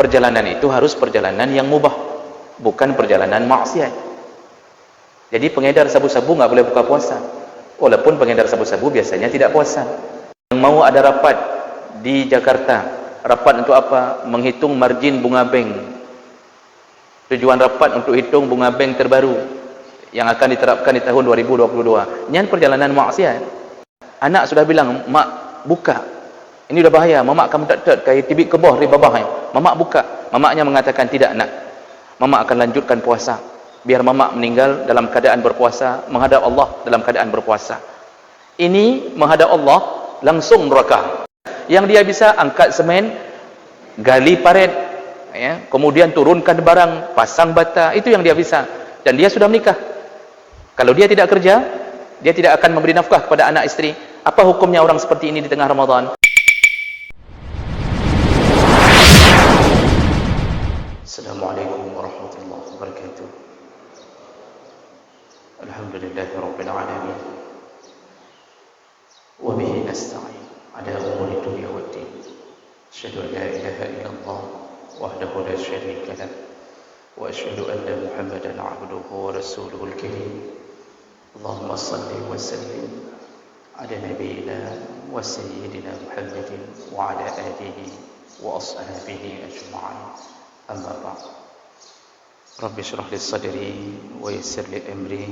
Perjalanan itu harus perjalanan yang mubah, bukan perjalanan maksiat. Jadi pengedar sabu-sabu nggak boleh buka puasa, walaupun pengedar sabu-sabu biasanya tidak puasa. Yang mau ada rapat di Jakarta, rapat untuk apa? Menghitung margin bunga bank. Tujuan rapat untuk hitung bunga bank terbaru yang akan diterapkan di tahun 2022. Ini perjalanan maksiat. Anak sudah bilang, mak buka, ini dah bahaya, mamak kamu tak kayak tibik kebah riba bahaya, mamak buka. Mamaknya mengatakan, tidak nak, mamak akan lanjutkan puasa, biar mamak meninggal dalam keadaan berpuasa, menghadap Allah dalam keadaan berpuasa. Ini menghadap Allah langsung neraka. Yang dia bisa angkat semen, gali paret, ya, kemudian turunkan barang, pasang bata, itu yang dia bisa. Dan dia sudah menikah. Kalau dia tidak kerja, dia tidak akan memberi nafkah kepada anak istri. Apa hukumnya orang seperti ini di tengah Ramadan? Assalamualaikum warahmatullahi wabarakatuh. Alhamdulillahi rabbil alamin. Wa bihi nasta'in ala umuri dunya waddin. Asyhadu an la ilaha illallah wahdahu la syarika lah. Wa asyhadu anna Muhammadan 'abduhu wa rasuluhul karim. Allahumma shalli wa sallim ala nabiyyina wa sayyidina Muhammadin wa ala alihi wa ashabihi ajma'in. Amma ba'd. Rabbi shrah li sadri wa yassir li amri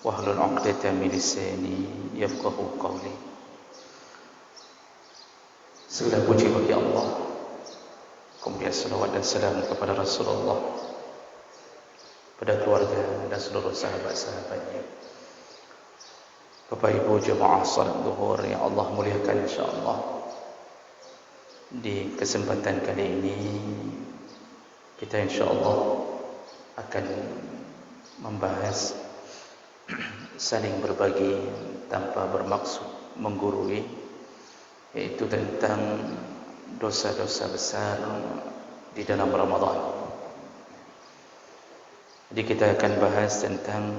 wahlul 'uqdatam min lisani yafqahu qawli. Segala puji bagi Allah, kemudian salawat dan salam kepada Rasulullah, pada keluarga dan seluruh sahabat-sahabatnya. Bapak Ibu jemaah salat zuhur yang Allah muliakan insyaallah. Di kesempatan kali ini kita insyaallah akan membahas saling berbagi tanpa bermaksud menggurui, yaitu tentang dosa-dosa besar di dalam Ramadan. Jadi kita akan bahas tentang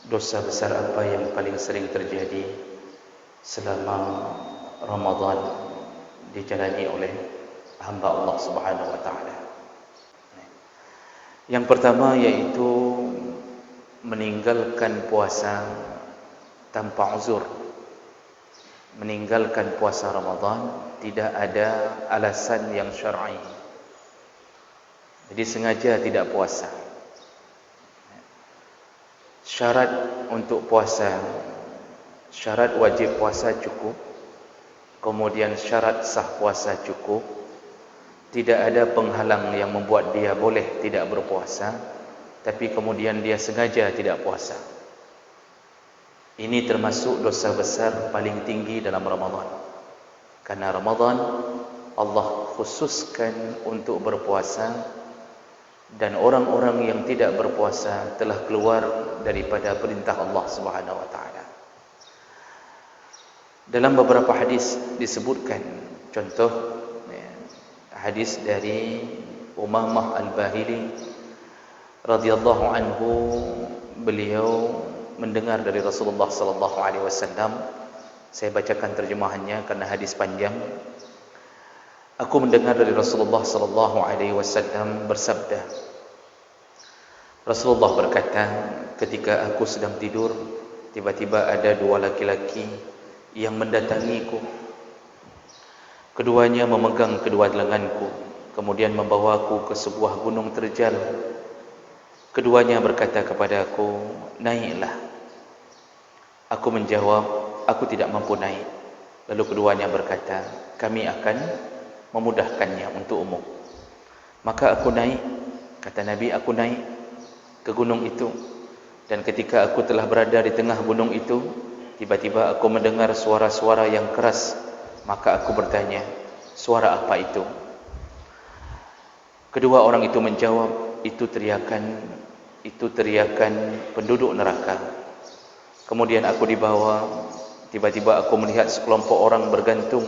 dosa besar apa yang paling sering terjadi selama Ramadan dijalani oleh hamba Allah Subhanahu wa taala. Yang pertama yaitu meninggalkan puasa tanpa uzur. Meninggalkan puasa Ramadan tidak ada alasan yang syar'i. Jadi sengaja tidak puasa. Syarat untuk puasa, syarat wajib puasa cukup, kemudian syarat sah puasa cukup. Tidak ada penghalang yang membuat dia boleh tidak berpuasa, tapi kemudian dia sengaja tidak puasa. Ini termasuk dosa besar paling tinggi dalam Ramadan. Karena Ramadan Allah khususkan untuk berpuasa, dan orang-orang yang tidak berpuasa telah keluar daripada perintah Allah Subhanahu wa taala. Dalam beberapa hadis disebutkan, contoh hadis dari Umamah Al-Bahili radhiyallahu anhu, beliau mendengar dari Rasulullah sallallahu alaihi wasallam. Saya bacakan terjemahannya karena hadis panjang. Aku mendengar dari Rasulullah sallallahu alaihi wasallam bersabda, Rasulullah berkata, ketika aku sedang tidur, tiba-tiba ada dua laki-laki yang mendatangiku. Keduanya memegang kedua lenganku, kemudian membawaku ke sebuah gunung terjal. Keduanya berkata kepadaku, naiklah. Aku menjawab, aku tidak mampu naik. Lalu keduanya berkata, kami akan memudahkannya untukmu. Maka aku naik, kata Nabi, aku naik ke gunung itu. Dan ketika aku telah berada di tengah gunung itu, tiba-tiba aku mendengar suara-suara yang keras. Maka aku bertanya, suara apa itu? Kedua orang itu menjawab, itu teriakan penduduk neraka. Kemudian aku dibawa, tiba-tiba aku melihat sekelompok orang bergantung,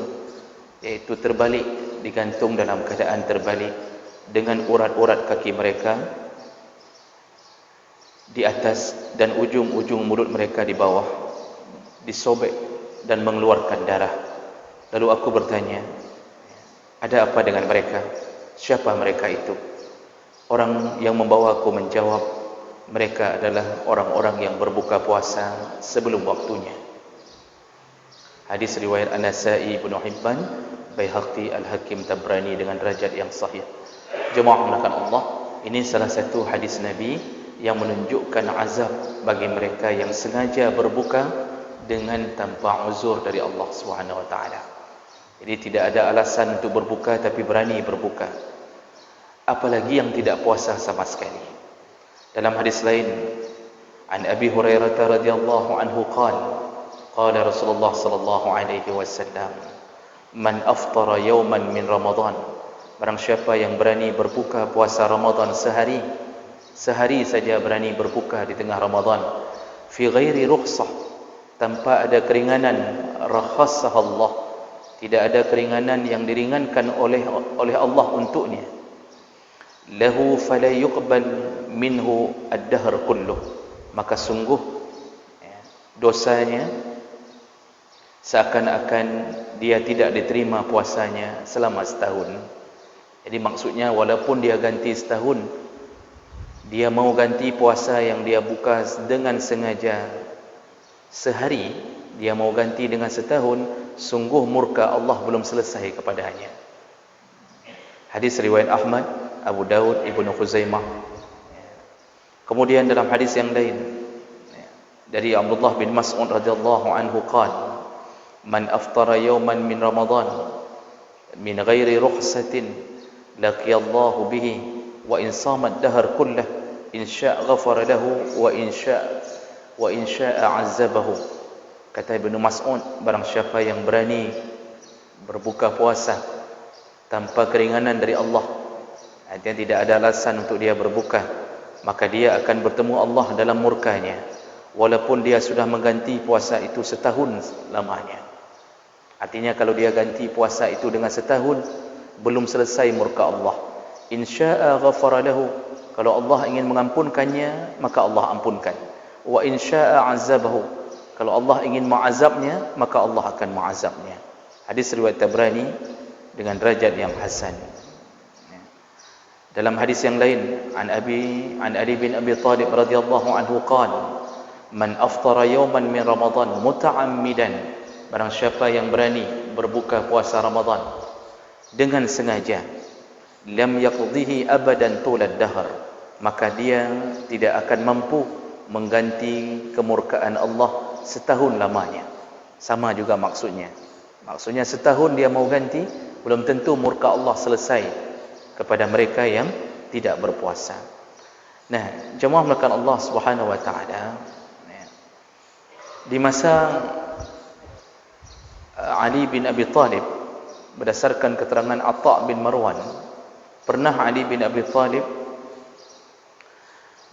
yaitu terbalik, digantung dalam keadaan terbalik, dengan urat-urat kaki mereka di atas dan ujung-ujung mulut mereka di bawah, disobek dan mengeluarkan darah. Lalu aku bertanya, ada apa dengan mereka? Siapa mereka itu? Orang yang membawaku menjawab, mereka adalah orang-orang yang berbuka puasa sebelum waktunya. Hadis riwayat An-Nasa'i, Ibnu Hibban, Baihaqi, Al-Hakim, Tabrani dengan derajat yang sahih. Jemaah mulakan Allah, ini salah satu hadis Nabi yang menunjukkan azab bagi mereka yang sengaja berbuka dengan tanpa uzur dari Allah Subhanahu wa taala. Jadi tidak ada alasan untuk berbuka tapi berani berbuka. Apalagi yang tidak puasa sama sekali. Dalam hadis lain, an Abi Hurairah radhiyallahu anhu qala Rasulullah sallallahu alaihi wasallam, man aftara yawman min Ramadan, barang siapa yang berani berbuka puasa Ramadan sehari saja berani berbuka di tengah Ramadan, fi ghairi rukhsah, tanpa ada keringanan, rakhasah Allah, tidak ada keringanan yang diringankan oleh Allah untuknya, lahu fala yuqbal minhu ad-dahr kulluh, maka sungguh dosanya seakan-akan dia tidak diterima puasanya selama setahun. Jadi maksudnya walaupun dia ganti setahun, dia mau ganti puasa yang dia buka dengan sengaja sehari, dia mau ganti dengan setahun, sungguh murka Allah belum selesai kepadanya. Hadis riwayat Ahmad, Abu Daud, Ibnu Khuzaimah. Kemudian dalam hadis yang lain dari Abdullah bin Mas'ud radhiyallahu anhu qala, man aftara yawman min Ramadan min ghairi rukhsatin laqiyallahu bihi wa in sama ad-dahr kullah in syaa ghafara lahu wa in syaa azzabahu. Kata Ibnu Mas'ud, barang siapa yang berani berbuka puasa tanpa keringanan dari Allah, artinya tidak ada alasan untuk dia berbuka, maka dia akan bertemu Allah dalam murkanya walaupun dia sudah mengganti puasa itu setahun lamanya. Artinya kalau dia ganti puasa itu dengan setahun, belum selesai murka Allah. Insya'a ghafara lahu, kalau Allah ingin mengampunkannya, maka Allah ampunkan. Wa insya'a azabahu, kalau Allah ingin mengazabnya, maka Allah akan mengazabnya. Hadis riwayat Tabrani dengan derajat yang hasan. Dalam hadis yang lain, an Ali bin Abi Thalib radhiyallahu anhu qala, man aftara yawman min Ramadan muta'ammidan, barang siapa yang berani berbuka puasa Ramadan dengan sengaja, lam yaqdihi abadan tulad dahr, maka dia tidak akan mampu mengganti kemurkaan Allah setahun lamanya. Sama juga maksudnya. Maksudnya setahun dia mau ganti, belum tentu murka Allah selesai kepada mereka yang tidak berpuasa. Nah, jemaah melakukan Allah Subhanahu wa taala, di masa Ali bin Abi Thalib, berdasarkan keterangan Atha bin Marwan, pernah Ali bin Abi Thalib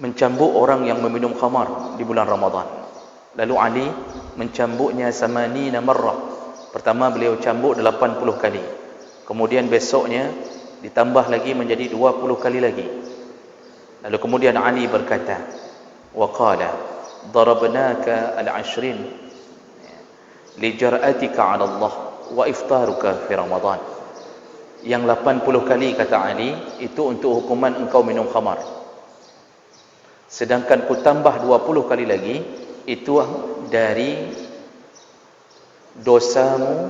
mencambuk orang yang meminum khamar di bulan Ramadan. Lalu Ali mencambuknya samanina marrah. Pertama beliau cambuk 80 kali. Kemudian besoknya ditambah lagi menjadi 20 kali lagi. Lalu kemudian Ali berkata, wa qala darabnaka al-ashrin li jar'atika 'ala Allah wa iftaruka fi Ramadan. Yang 80 kali kata Ali itu untuk hukuman engkau minum khamar. Sedangkan ku tambah 20 kali lagi itu dari dosamu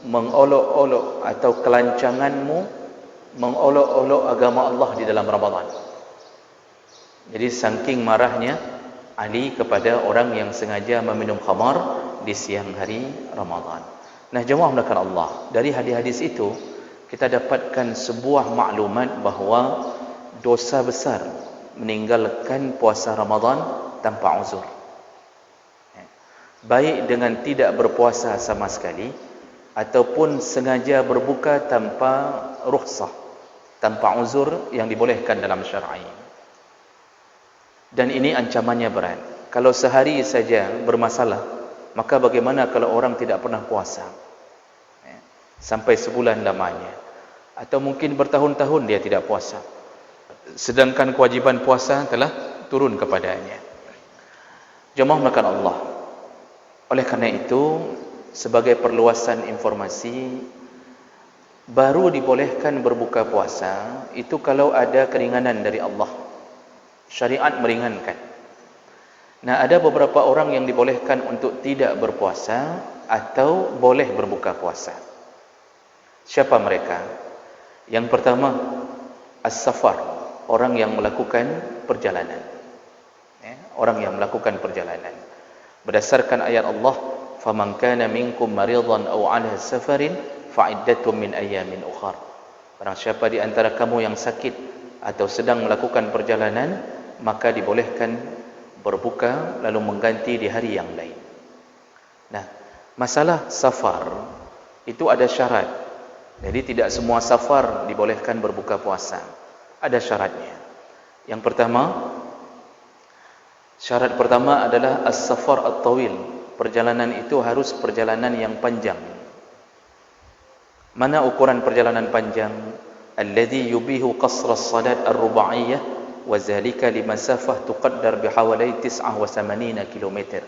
mengolok-olok atau kelancanganmu mengolok-olok agama Allah di dalam Ramadan. Jadi saking marahnya Ali kepada orang yang sengaja meminum khamar di siang hari Ramadan. Nah, jemaah mulakan Allah, dari hadis-hadis itu kita dapatkan sebuah maklumat bahawa dosa besar meninggalkan puasa Ramadan tanpa uzur. Baik dengan tidak berpuasa sama sekali ataupun sengaja berbuka tanpa rukhsah, tanpa uzur yang dibolehkan dalam syar'i. Dan ini ancamannya berat. Kalau sehari saja bermasalah, maka bagaimana kalau orang tidak pernah puasa sampai sebulan lamanya, atau mungkin bertahun-tahun dia tidak puasa, sedangkan kewajiban puasa telah turun kepadanya. Jemaah melakukan Allah, oleh karena itu, sebagai perluasan informasi, Baru dibolehkan berbuka puasa itu kalau ada keringanan dari Allah. Syariat meringankan. Nah, ada beberapa orang yang dibolehkan untuk tidak berpuasa atau boleh berbuka puasa. Siapa mereka? Yang pertama, as-safar, orang yang melakukan perjalanan. Orang yang melakukan perjalanan. Berdasarkan ayat Allah, "Faman kana minkum maridan aw 'ala safarin fa'iddatun min ayyamin ukhar." Barang siapa di antara kamu yang sakit atau sedang melakukan perjalanan, maka dibolehkan berbuka lalu mengganti di hari yang lain. Nah, masalah safar itu ada syarat. Jadi tidak semua safar dibolehkan berbuka puasa. Ada syaratnya. Yang pertama, syarat pertama adalah as-safar at-tawil. Perjalanan itu harus perjalanan yang panjang. Mana ukuran perjalanan panjang? Alladhi yubihu qasra as-salat ar-ruba'iyyah wa zalika limasafah tuqaddar bihawalai 89 km.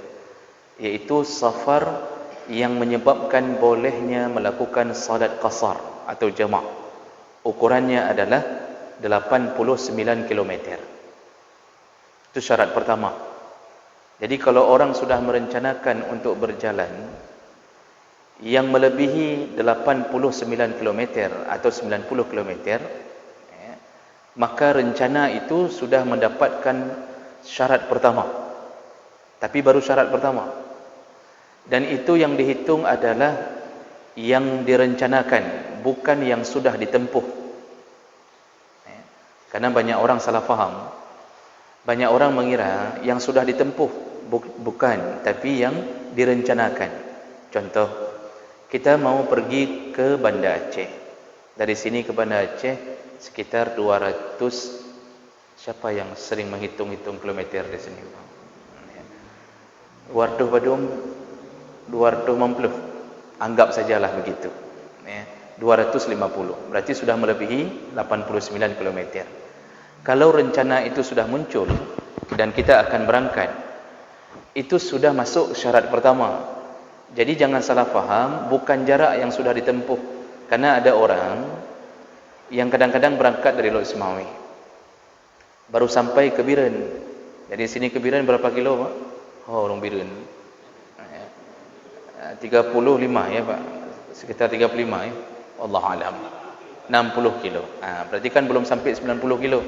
Yaitu safar yang menyebabkan bolehnya melakukan salat qasar atau jamak. Ukurannya adalah 89 km. Itu syarat pertama. Jadi kalau orang sudah merencanakan untuk berjalan yang melebihi 89 km atau 90 km, maka rencana itu sudah mendapatkan syarat pertama. Tapi baru syarat pertama. Dan itu yang dihitung adalah yang direncanakan, bukan yang sudah ditempuh. Karena banyak orang salah faham. Banyak orang mengira yang sudah ditempuh bukan, tapi yang direncanakan. Contoh, kita mau pergi ke Banda Aceh. Dari sini ke Banda Aceh sekitar 200. Siapa yang sering menghitung-hitung kilometer di sini? Warduh Badung 250. Anggap sajalah begitu. 250. Berarti sudah melebihi 89 km. Kalau rencana itu sudah muncul dan kita akan berangkat, itu sudah masuk syarat pertama. Jadi jangan salah faham, bukan jarak yang sudah ditempuh. Karena ada orang yang kadang-kadang berangkat dari Lok Ismawi, baru sampai ke Biren. Dari sini ke Biren berapa kilo, Pak? Oh, orang Biren 35 ya, Pak. Sekitar 35 ya. Allah alam. 60 kilo. Berarti kan belum sampai 90 kilo.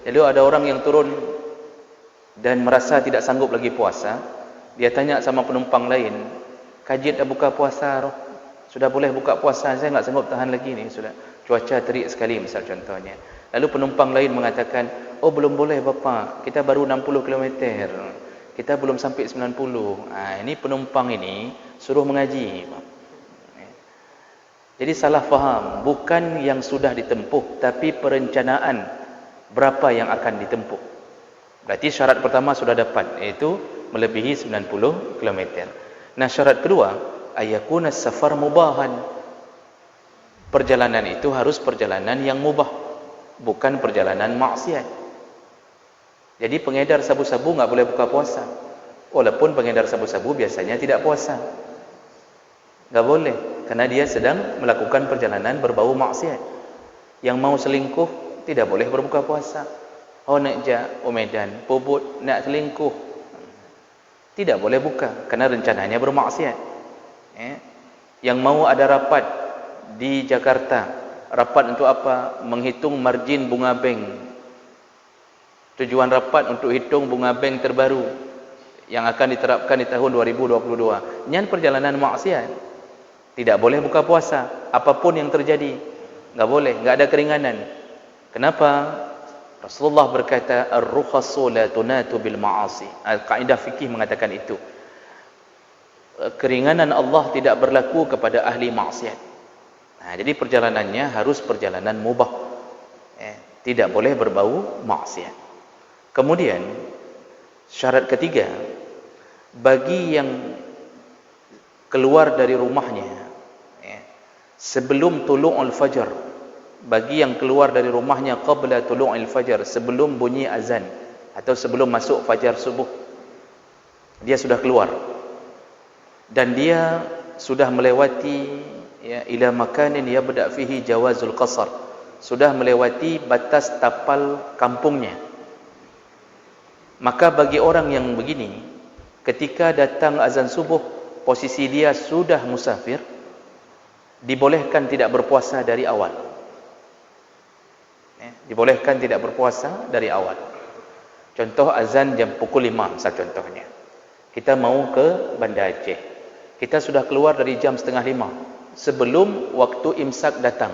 Jadi ada orang yang turun dan merasa tidak sanggup lagi puasa. Dia tanya sama penumpang lain, "Kajit dah buka puasa, roh? Sudah boleh buka puasa? Saya enggak sanggup tahan lagi ni, sudah. Cuaca terik sekali," misal contohnya. Lalu penumpang lain mengatakan, "Oh, belum boleh Bapak. Kita baru 60 km. Kita belum sampai 90." Ini penumpang ini suruh mengaji, Pak. Jadi salah faham, bukan yang sudah ditempuh, tapi perencanaan berapa yang akan ditempuh. Berarti syarat pertama sudah dapat, iaitu melebihi 90 km. Nah, syarat kedua, ayakuna safar mubahan. Perjalanan itu harus perjalanan yang mubah, bukan perjalanan maksiat. Jadi pengedar sabu-sabu enggak boleh buka puasa. Walaupun pengedar sabu-sabu biasanya tidak puasa. Enggak boleh, karena dia sedang melakukan perjalanan berbau maksiat. Yang mau selingkuh tidak boleh berbuka puasa. Oh, nak Medan, Pobot nak selingkuh, tidak boleh buka karena rencananya bermaksiat. Yang mau ada rapat di Jakarta, rapat untuk apa? Menghitung margin bunga bank. Tujuan rapat untuk hitung bunga bank terbaru yang akan diterapkan di tahun 2022. Nyan perjalanan maksiat. Tidak boleh buka puasa, apapun yang terjadi. Enggak boleh, enggak ada keringanan. Kenapa? Rasulullah berkata, "Ar-rukhasu la tunatu bil ma'asi." Kaedah fikih mengatakan itu. Keringanan Allah tidak berlaku kepada ahli maksiat. Jadi perjalanannya harus perjalanan mubah. Tidak boleh berbau maksiat. Kemudian syarat ketiga, bagi yang keluar dari rumahnya sebelum tulu'ul fajar, bagi yang keluar dari rumahnya qabla tulu'il fajar, sebelum bunyi azan atau sebelum masuk fajar subuh, dia sudah keluar dan dia sudah melewati ya, ila makanin yabda fihi jawazul qasar, sudah melewati batas tapal kampungnya. Maka bagi orang yang begini, ketika datang azan subuh, posisi dia sudah musafir, dibolehkan tidak berpuasa dari awal. Dibolehkan tidak berpuasa dari awal. Contoh azan jam pukul 5 misal contohnya. Kita mau ke Banda Aceh. Kita sudah keluar dari jam setengah 5 sebelum waktu imsak datang.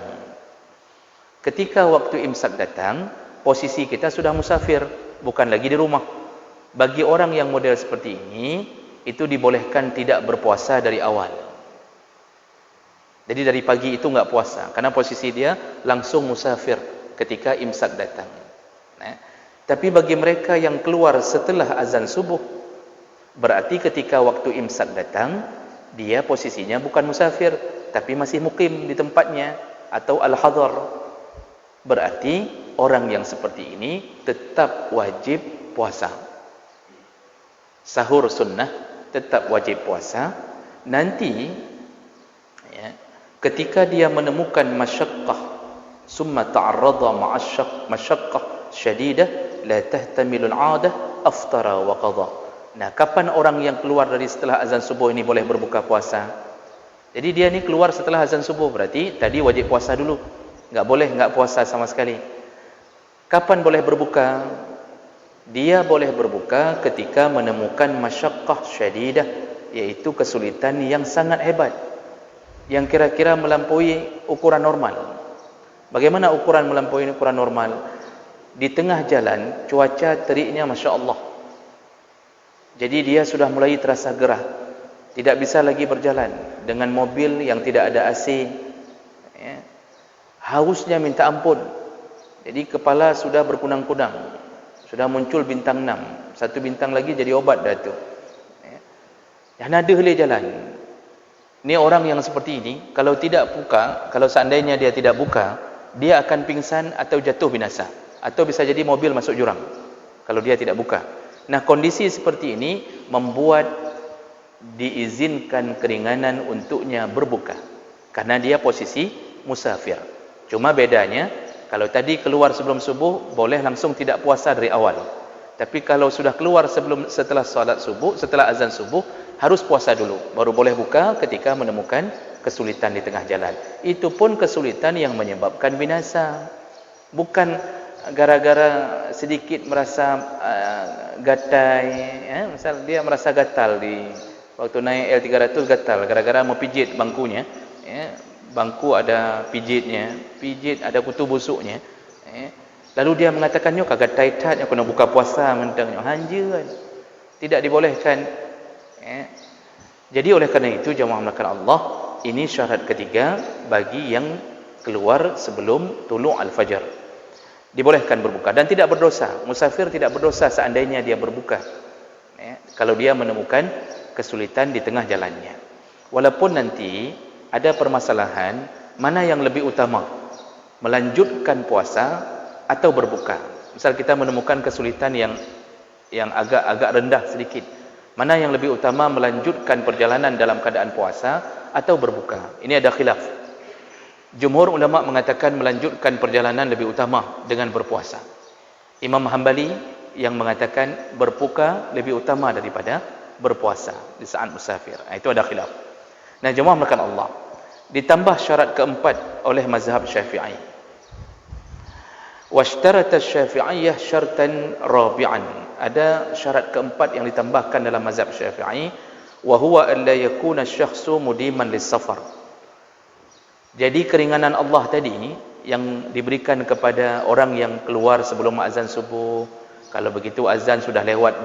Ketika waktu imsak datang, posisi kita sudah musafir, bukan lagi di rumah. Bagi orang yang model seperti ini, itu dibolehkan tidak berpuasa dari awal. Jadi dari pagi itu enggak puasa, karena posisi dia langsung musafir ketika imsak datang. Tapi bagi mereka yang keluar setelah azan subuh, berarti ketika waktu imsak datang, dia posisinya bukan musafir, tapi masih mukim di tempatnya, atau al-hadar. Berarti orang yang seperti ini tetap wajib puasa. Sahur sunnah, tetap wajib puasa. Nanti ya, ketika dia menemukan masyaqqah, summa ta'arrada masyaqqah syadidah la tahtamilul 'adah aftara wa qadha. Nah, kapan orang yang keluar dari setelah azan subuh ini boleh berbuka puasa? Jadi dia ni keluar setelah azan subuh, berarti tadi wajib puasa dulu. Enggak puasa sama sekali. Kapan boleh berbuka? Dia boleh berbuka ketika menemukan masyaqqah syadidah, yaitu kesulitan yang sangat hebat, yang kira-kira melampaui ukuran normal. Bagaimana ukuran melampaui ukuran normal? Di tengah jalan, cuaca teriknya Masya Allah. Jadi dia sudah mulai terasa gerah, tidak bisa lagi berjalan dengan mobil yang tidak ada AC, ya. Hausnya minta ampun. Jadi kepala sudah berkunang-kunang, sudah muncul bintang 6, satu bintang lagi jadi obat dah tu, ya. Dah nada boleh jalan. Ni orang yang seperti ini, kalau tidak buka, kalau seandainya dia tidak buka, dia akan pingsan atau jatuh binasa, atau bisa jadi mobil masuk jurang kalau dia tidak buka. Nah, kondisi seperti ini membuat diizinkan keringanan untuknya berbuka, karena dia posisi musafir. Cuma bedanya, kalau tadi keluar sebelum subuh, boleh langsung tidak puasa dari awal. Tapi kalau sudah keluar setelah salat subuh, setelah azan subuh, harus puasa dulu, baru boleh buka ketika menemukan kesulitan di tengah jalan. Itu pun kesulitan yang menyebabkan binasa, bukan gara-gara sedikit merasa gatai, ya? Misal dia merasa gatal di waktu naik L300, gatal gara-gara mau pijit bangkunya, ya? Bangku ada pijit ada kutu busuknya, ya? Lalu dia mengatakan, "Nyo kagak taitat, nyo kena buka puasa mentang nyo hanja." Tidak dibolehkan, ya? Jadi oleh kerana itu, jemaah melakukan Allah, ini syarat ketiga bagi yang keluar sebelum tulu' al-fajr. Dibolehkan berbuka dan tidak berdosa. Musafir tidak berdosa seandainya dia berbuka, ya, kalau dia menemukan kesulitan di tengah jalannya. Walaupun nanti ada permasalahan, mana yang lebih utama, melanjutkan puasa atau berbuka. Misal kita menemukan kesulitan yang agak rendah sedikit, mana yang lebih utama, melanjutkan perjalanan dalam keadaan puasa atau berbuka? Ini ada khilaf. Jumhur ulama mengatakan melanjutkan perjalanan lebih utama dengan berpuasa. Imam Hambali yang mengatakan berbuka lebih utama daripada berpuasa di saat musafir. Itu ada khilaf. Nah, jemaah melakukan Allah, ditambah syarat keempat oleh mazhab Syafi'i. Washtarata Syafi'iyah syartan rabi'an. Ada syarat keempat yang ditambahkan dalam mazhab Syafi'i, wa huwa an la yakuna asy-syakhsu mudiman lis-safar. Jadi keringanan Allah tadi yang diberikan kepada orang yang keluar sebelum azan subuh, kalau begitu azan sudah lewat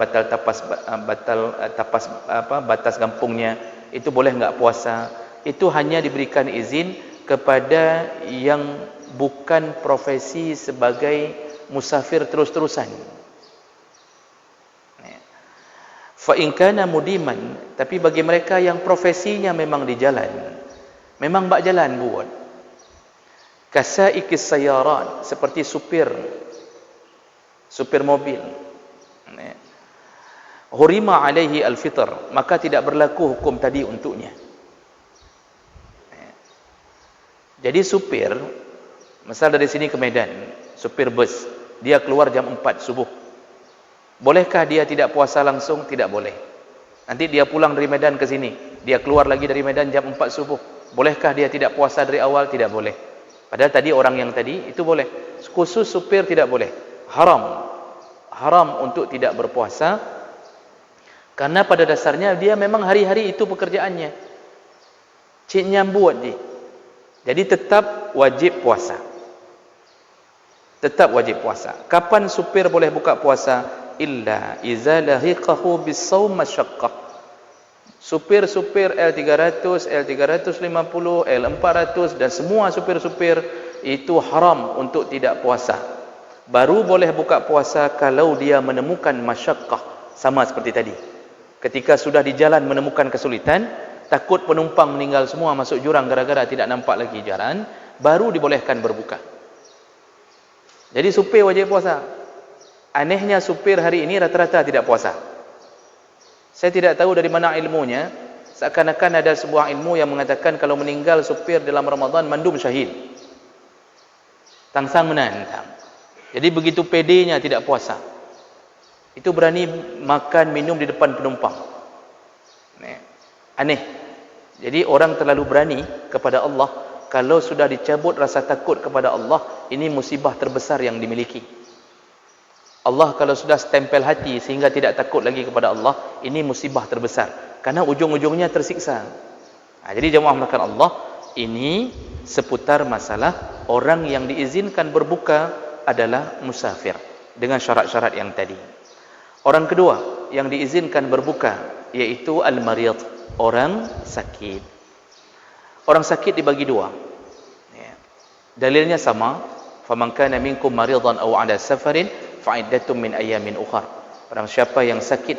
batas kampungnya, itu boleh enggak puasa? Itu hanya diberikan izin kepada yang bukan profesi sebagai musafir terus-terusan. Fa in kana mudiman, tapi bagi mereka yang profesinya memang di jalan, memang bak jalan buat, kasaikis sayarat, seperti supir mobil, hurima alaihi al-fitr, maka tidak berlaku hukum tadi untuknya. Jadi supir, misal dari sini ke Medan, supir bus, dia keluar jam 4 subuh. Bolehkah dia tidak puasa langsung? Tidak boleh. Nanti dia pulang dari Medan ke sini, dia keluar lagi dari Medan jam 4 subuh. Bolehkah dia tidak puasa dari awal? Tidak boleh. Padahal tadi orang yang tadi itu boleh. Khusus supir tidak boleh. Haram. Haram untuk tidak berpuasa. Karena pada dasarnya dia memang hari-hari itu pekerjaannya. Cik nyambuat dia. Jadi tetap wajib puasa. Tetap wajib puasa. Kapan supir boleh buka puasa? Illa iza lahiqahu bis-shaum masyaqqah. Supir-supir L300, L350, L400 dan semua supir-supir itu haram untuk tidak puasa. Baru boleh buka puasa kalau dia menemukan masyaqqah, sama seperti tadi. Ketika sudah di jalan menemukan kesulitan, takut penumpang meninggal semua masuk jurang gara-gara tidak nampak lagi jalan, baru dibolehkan berbuka. Jadi supir wajib puasa. Anehnya supir hari ini rata-rata tidak puasa. Saya tidak tahu dari mana ilmunya. Seakan-akan ada sebuah ilmu yang mengatakan kalau meninggal supir dalam Ramadan mandum syahid. Tangsang menantang. Jadi begitu pedenya tidak puasa. Itu berani makan minum di depan penumpang. Aneh. Jadi orang terlalu berani kepada Allah. Kalau sudah dicabut rasa takut kepada Allah, ini musibah terbesar yang dimiliki. Allah kalau sudah stempel hati sehingga tidak takut lagi kepada Allah, ini musibah terbesar. Karena ujung-ujungnya tersiksa. Jadi jemaah melakukan Allah, ini seputar masalah orang yang diizinkan berbuka adalah musafir. Dengan syarat-syarat yang tadi. Orang kedua yang diizinkan berbuka, yaitu al-mariyad. Orang sakit. Orang sakit dibagi dua. Dalilnya sama. Faman kana minkum maridan aw ala safarin fa'iddatun min ayyamin ukhar. Barang siapa yang sakit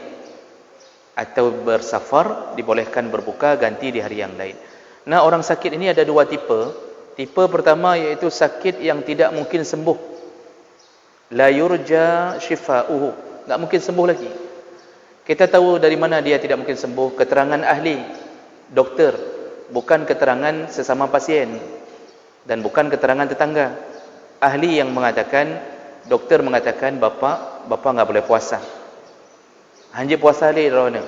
atau bersafar dibolehkan berbuka ganti di hari yang lain. Nah, orang sakit ini ada dua tipe. Tipe pertama yaitu sakit yang tidak mungkin sembuh. La yurja shifa'uhu. Enggak mungkin sembuh lagi. Kita tahu dari mana dia tidak mungkin sembuh? Keterangan ahli, dokter, bukan keterangan sesama pasien dan bukan keterangan tetangga. Ahli yang mengatakan, dokter mengatakan bapa enggak boleh puasa. Hanya puasa le rona.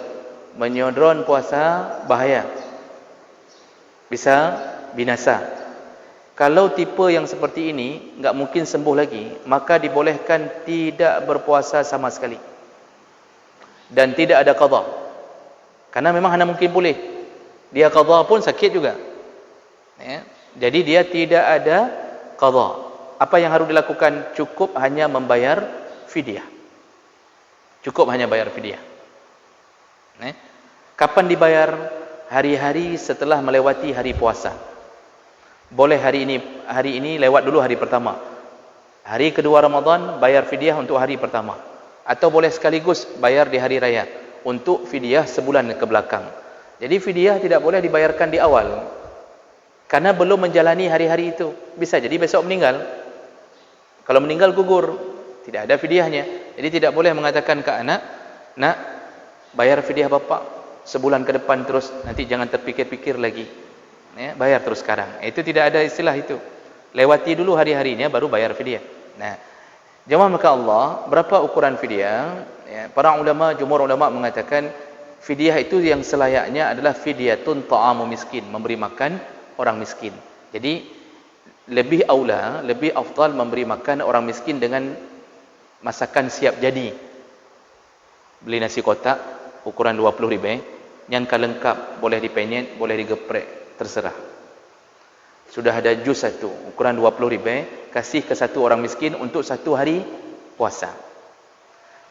Menyodron puasa bahaya. Bisa binasa. Kalau tipe yang seperti ini enggak mungkin sembuh lagi, maka dibolehkan tidak berpuasa sama sekali. Dan tidak ada qadha. Karena memang hanya mungkin boleh. Dia qadha pun sakit juga. Jadi dia tidak ada qadha. Apa yang harus dilakukan? Cukup hanya membayar fidyah. Cukup hanya bayar fidyah. Kapan dibayar? Hari-hari setelah melewati hari puasa. Boleh hari ini lewat dulu hari pertama. Hari kedua Ramadan bayar fidyah untuk hari pertama. Atau boleh sekaligus bayar di hari raya untuk fidyah sebulan ke belakang. Jadi fidyah tidak boleh dibayarkan di awal. Karena belum menjalani hari-hari itu. Bisa jadi besok meninggal. Kalau meninggal gugur, tidak ada fidyahnya. Jadi tidak boleh mengatakan ke anak, nak bayar fidyah bapak sebulan ke depan terus, nanti jangan terpikir-pikir lagi. Bayar terus sekarang. Itu tidak ada istilah itu. Lewati dulu hari-harinya baru bayar fidyah. Nah, jemaah maka Allah, berapa ukuran fidyah? Para ulama, jumhur ulama mengatakan fidyah itu yang selayaknya adalah fidyatun ta'amu miskin, memberi makan orang miskin. Jadi lebih aula, lebih afdal memberi makan orang miskin dengan masakan siap jadi. Beli nasi kotak ukuran 20 ribu, yang lengkap, boleh dipenyet, boleh digeprek, terserah. Sudah ada jus satu ukuran 20 ribu, kasih ke satu orang miskin untuk satu hari puasa.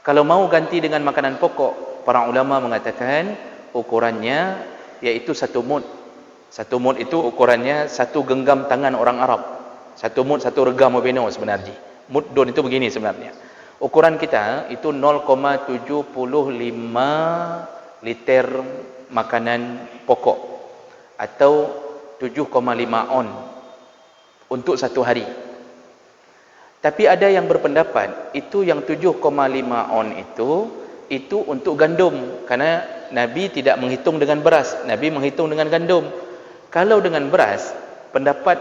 Kalau mau ganti dengan makanan pokok, para ulama mengatakan ukurannya yaitu satu mud. Satu mud itu ukurannya satu genggam tangan orang Arab. Satu mud, satu regam mubino sebenarnya. Muddun itu begini sebenarnya. Ukuran kita itu 0,75 liter makanan pokok. Atau 7,5 on. Untuk satu hari. Tapi ada yang berpendapat, itu yang 7,5 on itu untuk gandum. Karena Nabi tidak menghitung dengan beras. Nabi menghitung dengan gandum. Kalau dengan beras, pendapat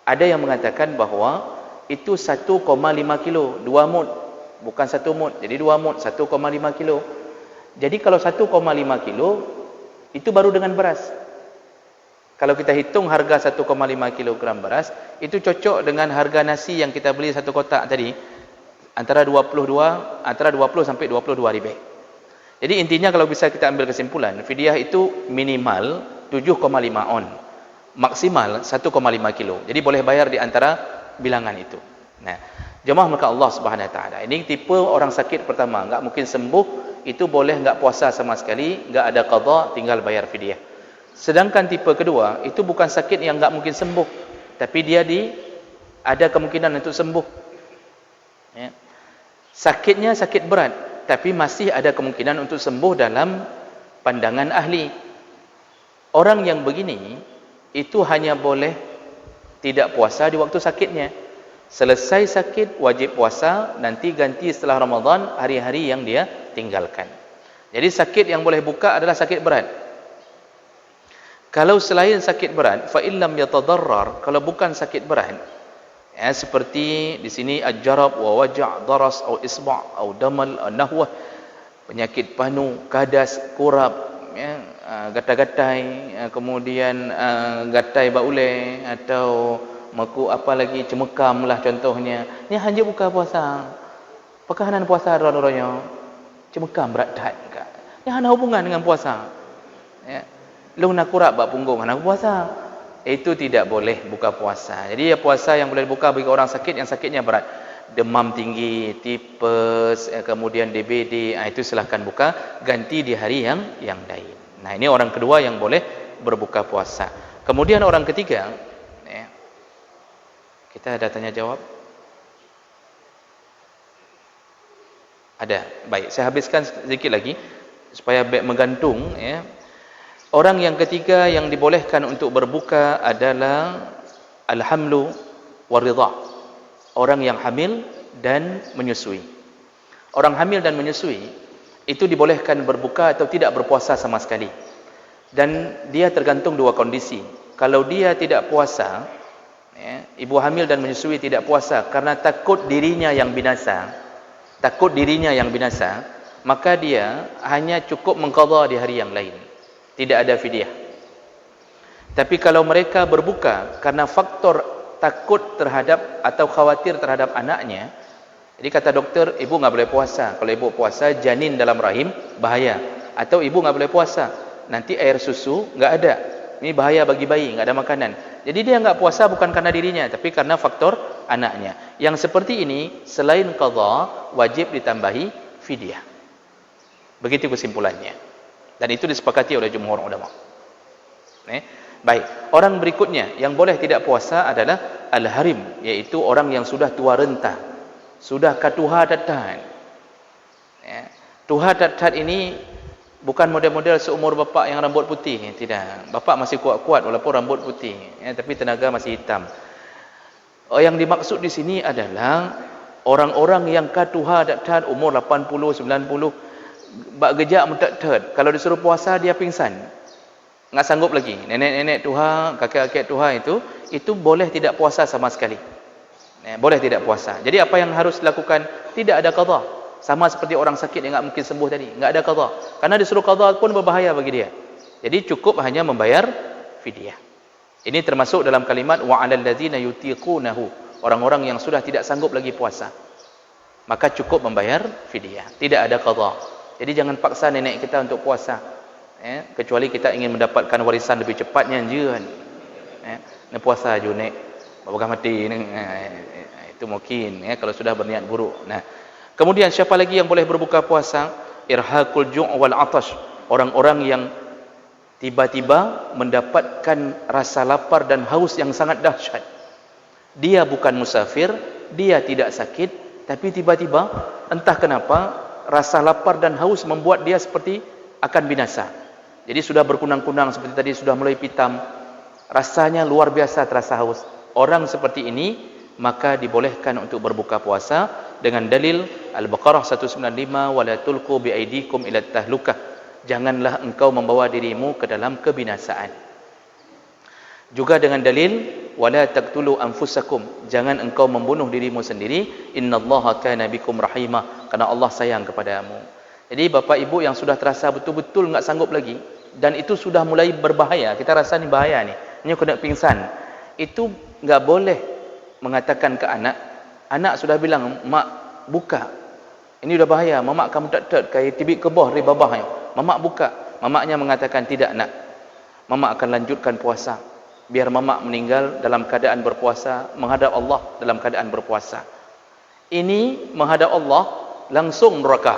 Ada yang mengatakan bahawa itu 1,5 kilo, 2 mud, bukan 1 mud. Jadi 2 mud, 1,5 kilo. Jadi kalau 1,5 kilo itu baru dengan beras. Kalau kita hitung harga 1,5 kilogram beras, itu cocok dengan harga nasi yang kita beli satu kotak tadi, antara 20 sampai 22 ribu. Jadi intinya kalau bisa kita ambil kesimpulan, fidyah itu minimal 7,5 on, maksimal 1,5 kilo. Jadi boleh bayar di antara bilangan itu. Nah, jemaah maka Allah Subhanahu wa taala, ini tipe orang sakit pertama, enggak mungkin sembuh, itu boleh enggak puasa sama sekali, enggak ada qada, tinggal bayar fidyah. Sedangkan tipe kedua, itu bukan sakit yang enggak mungkin sembuh, tapi dia ada kemungkinan untuk sembuh. Ya. Sakitnya sakit berat, tapi masih ada kemungkinan untuk sembuh dalam pandangan ahli. Orang yang begini itu hanya boleh tidak puasa di waktu sakitnya. Selesai sakit wajib puasa, nanti ganti setelah Ramadan hari-hari yang dia tinggalkan. Jadi sakit yang boleh buka adalah sakit berat. Kalau selain sakit berat, fa illam yatadarrar, kalau bukan sakit berat, ya, seperti di sini al-jarab wa waja' daras atau isba' atau damal nahwa, penyakit panu, kadas, kurap, ya, gatai-gatai, kemudian gatai baule, atau maku apa lagi, cemekam lah contohnya. Ni hanya buka puasa. Pekahanan puasa orang-orangnya cemekam berat dah. Ni ada hubungan dengan puasa. Ya. Lu nak kurap bab punggung nak puasa. Itu tidak boleh buka puasa. Jadi ya puasa yang boleh buka bagi orang sakit yang sakitnya berat. Demam tinggi, tipes, kemudian DBD, itu silahkan buka, ganti di hari yang lain. Nah, ini orang kedua yang boleh berbuka puasa. Kemudian orang ketiga, ya, kita ada tanya jawab? Ada. Baik, saya habiskan sedikit lagi supaya menggantung, ya. Orang yang ketiga yang dibolehkan untuk berbuka adalah al-hamlu war-ridha'. Orang yang hamil dan menyusui. Orang hamil dan menyusui itu dibolehkan berbuka atau tidak berpuasa sama sekali. Dan dia tergantung dua kondisi. Kalau dia tidak puasa, ya, ibu hamil dan menyusui tidak puasa karena takut dirinya yang binasa, maka dia hanya cukup mengqadha di hari yang lain. Tidak ada fidyah. Tapi kalau mereka berbuka karena faktor takut terhadap atau khawatir terhadap anaknya, jadi kata doktor, ibu enggak boleh puasa. Kalau ibu puasa, janin dalam rahim bahaya. Atau ibu enggak boleh puasa, nanti air susu enggak ada. Ini bahaya bagi bayi, enggak ada makanan. Jadi dia enggak puasa bukan karena dirinya, tapi karena faktor anaknya. Yang seperti ini, selain qadha, wajib ditambahi fidyah. Begitu kesimpulannya. Dan itu disepakati oleh jumhur ulama. Baik, orang berikutnya yang boleh tidak puasa adalah al-harim, yaitu orang yang sudah tua renta, sudah katuha datan. Ya. Tuha datan ini bukan model-model seumur bapa yang rambut putih, tidak. Bapa masih kuat-kuat walaupun rambut putih, ya, tapi tenaga masih hitam. Yang dimaksud di sini adalah orang-orang yang katuha datan umur 80, 90, bak gejak mentek-tek, kalau disuruh puasa dia pingsan, enggak sanggup lagi. Nenek-nenek tuha, kakek-kakek tuha itu boleh tidak puasa sama sekali. Boleh tidak puasa. Jadi apa yang harus dilakukan? Tidak ada qadha. Sama seperti orang sakit yang enggak mungkin sembuh tadi, enggak ada qadha. Karena disuruh qadha pun berbahaya bagi dia. Jadi cukup hanya membayar fidyah. Ini termasuk dalam kalimat wa 'alal ladzina yutiqunahu, orang-orang yang sudah tidak sanggup lagi puasa. Maka cukup membayar fidyah, tidak ada qadha. Jadi jangan paksa nenek kita untuk puasa, ya, kecuali kita ingin mendapatkan warisan lebih cepatnya kan. Ya, puasa aja nek, bakal mati itu mungkin, ya, kalau sudah berniat buruk. Nah, kemudian siapa lagi yang boleh berbuka puasa? Irhaqul ju' wal 'atash, orang-orang yang tiba-tiba mendapatkan rasa lapar dan haus yang sangat dahsyat. Dia bukan musafir, dia tidak sakit, tapi tiba-tiba entah kenapa rasa lapar dan haus membuat dia seperti akan binasa. Jadi sudah berkunang-kunang seperti tadi, sudah mulai pitam, rasanya luar biasa terasa haus. Orang seperti ini maka dibolehkan untuk berbuka puasa dengan dalil Al-Baqarah 195, wala tulqu biaidikum ila tahlukah, janganlah engkau membawa dirimu ke dalam kebinasaan. Juga dengan dalil wala taqtulu anfusakum, jangan engkau membunuh dirimu sendiri, innallaha kana bikum rahimah, karena Allah sayang kepadamu. Jadi bapa ibu yang sudah terasa betul-betul enggak sanggup lagi dan itu sudah mulai berbahaya, kita rasa ni bahaya ni, ini kena pingsan, itu enggak boleh mengatakan ke anak, anak sudah bilang, mak buka, ini sudah bahaya, mamak kamu tak kayak tibik ke bawah dari babahnya, mamak buka. Mamaknya mengatakan, tidak nak, mamak akan lanjutkan puasa, biar mamak meninggal dalam keadaan berpuasa, menghadap Allah dalam keadaan berpuasa. Ini menghadap Allah langsung neraka,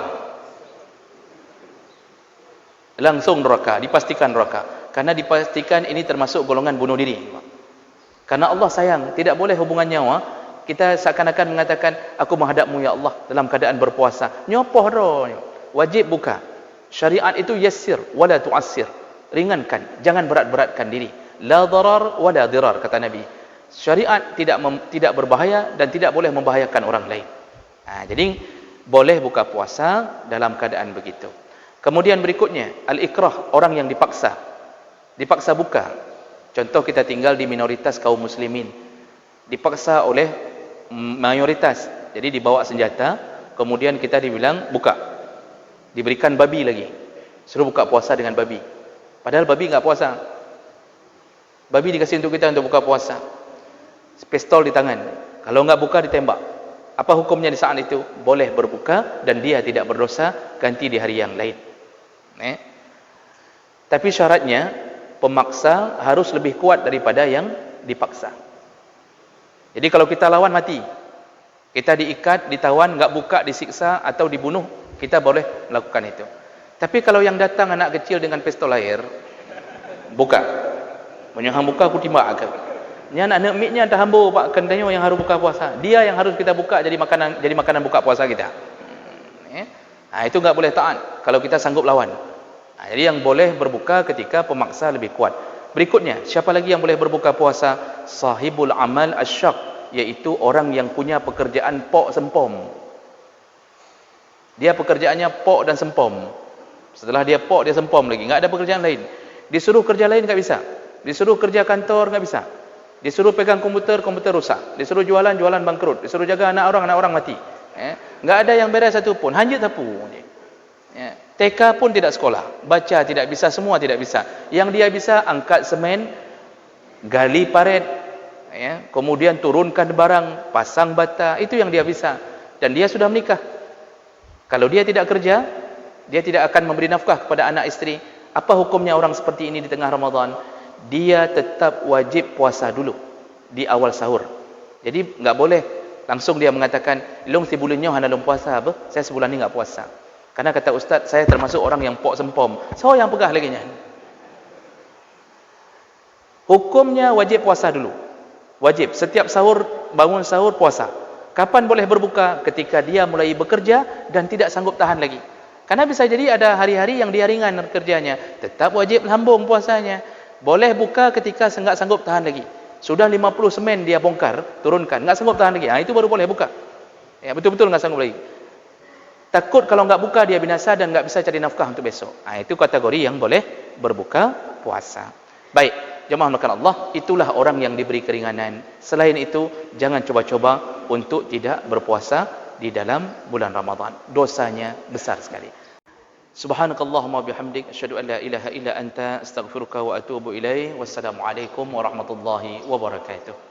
langsung neraka, dipastikan neraka, karena dipastikan ini termasuk golongan bunuh diri. Karena Allah sayang, tidak boleh hubungan nyawa kita seakan-akan mengatakan, aku menghadapmu ya Allah dalam keadaan berpuasa, nyopoh roh, wajib buka. Syariat itu yassir wala tu'assir, ringankan, jangan berat-beratkan diri. La darar wala dirar, kata Nabi. Syariat tidak berbahaya dan tidak boleh membahayakan orang lain. Jadi boleh buka puasa dalam keadaan begitu. Kemudian berikutnya, al-ikrah, orang yang dipaksa buka. Contoh, kita tinggal di minoritas kaum muslimin, dipaksa oleh mayoritas, jadi dibawa senjata, kemudian kita dibilang buka, diberikan babi lagi, suruh buka puasa dengan babi, padahal babi enggak puasa. Babi dikasih untuk kita untuk buka puasa, pistol di tangan, kalau enggak buka ditembak. Apa hukumnya di saat itu? Boleh berbuka dan dia tidak berdosa, ganti di hari yang lain. Tapi syaratnya pemaksa harus lebih kuat daripada yang dipaksa. Jadi kalau kita lawan mati, kita diikat, ditawan, enggak buka, disiksa atau dibunuh, kita boleh melakukan itu. Tapi kalau yang datang anak kecil dengan pistol air, buka, menyahang buka, aku timbak ke. Ini anak miknya dah hambur pak kendanya yang harus buka puasa. Dia yang harus kita buka, jadi makanan buka puasa kita. Itu enggak boleh taat kalau kita sanggup lawan. Jadi yang boleh berbuka ketika pemaksa lebih kuat. Berikutnya, siapa lagi yang boleh berbuka puasa? Sahibul amal asyaq, yaitu orang yang punya pekerjaan pok sempom. Dia pekerjaannya pok dan sempom. Setelah dia pok, dia sempom lagi, enggak ada pekerjaan lain. Disuruh kerja lain enggak bisa. Disuruh kerja kantor enggak bisa. Disuruh pegang komputer rusak. Disuruh jualan bangkrut. Disuruh jaga anak orang mati. Enggak ada yang beres satu pun, hanyut sapu. TK pun tidak sekolah, baca tidak bisa, semua tidak bisa. Yang dia bisa, angkat semen, gali paret, kemudian turunkan barang, pasang bata, itu yang dia bisa. Dan dia sudah menikah. Kalau dia tidak kerja, dia tidak akan memberi nafkah kepada anak isteri. Apa hukumnya orang seperti ini di tengah Ramadan? Dia tetap wajib puasa dulu di awal sahur. Jadi enggak boleh langsung dia mengatakan, "Long si bulannya hana long puasa apa? Saya sebulan ini enggak puasa." Karena kata ustaz, saya termasuk orang yang pok sempom. So yang pegah lagi nya. Hukumnya wajib puasa dulu. Wajib setiap sahur, bangun sahur puasa. Kapan boleh berbuka? Ketika dia mulai bekerja dan tidak sanggup tahan lagi. Karena bisa jadi ada hari-hari yang dia ringan kerjanya, tetap wajib lambung puasanya. Boleh buka ketika enggak sanggup tahan lagi. Sudah 50 semen dia bongkar, turunkan, enggak sanggup tahan lagi. Itu baru boleh buka. Betul-betul enggak sanggup lagi. Takut kalau enggak buka dia binasa dan enggak bisa cari nafkah untuk besok. Itu kategori yang boleh berbuka puasa. Baik, jemaah melakukan Allah, itulah orang yang diberi keringanan. Selain itu, jangan coba-coba untuk tidak berpuasa di dalam bulan Ramadan. Dosanya besar sekali. Subhanakallahumma bihamdik, asyhadu an la ilaha illa anta, astaghfiruka wa atubu ilaik. Wassalamualaikum warahmatullahi wabarakatuh.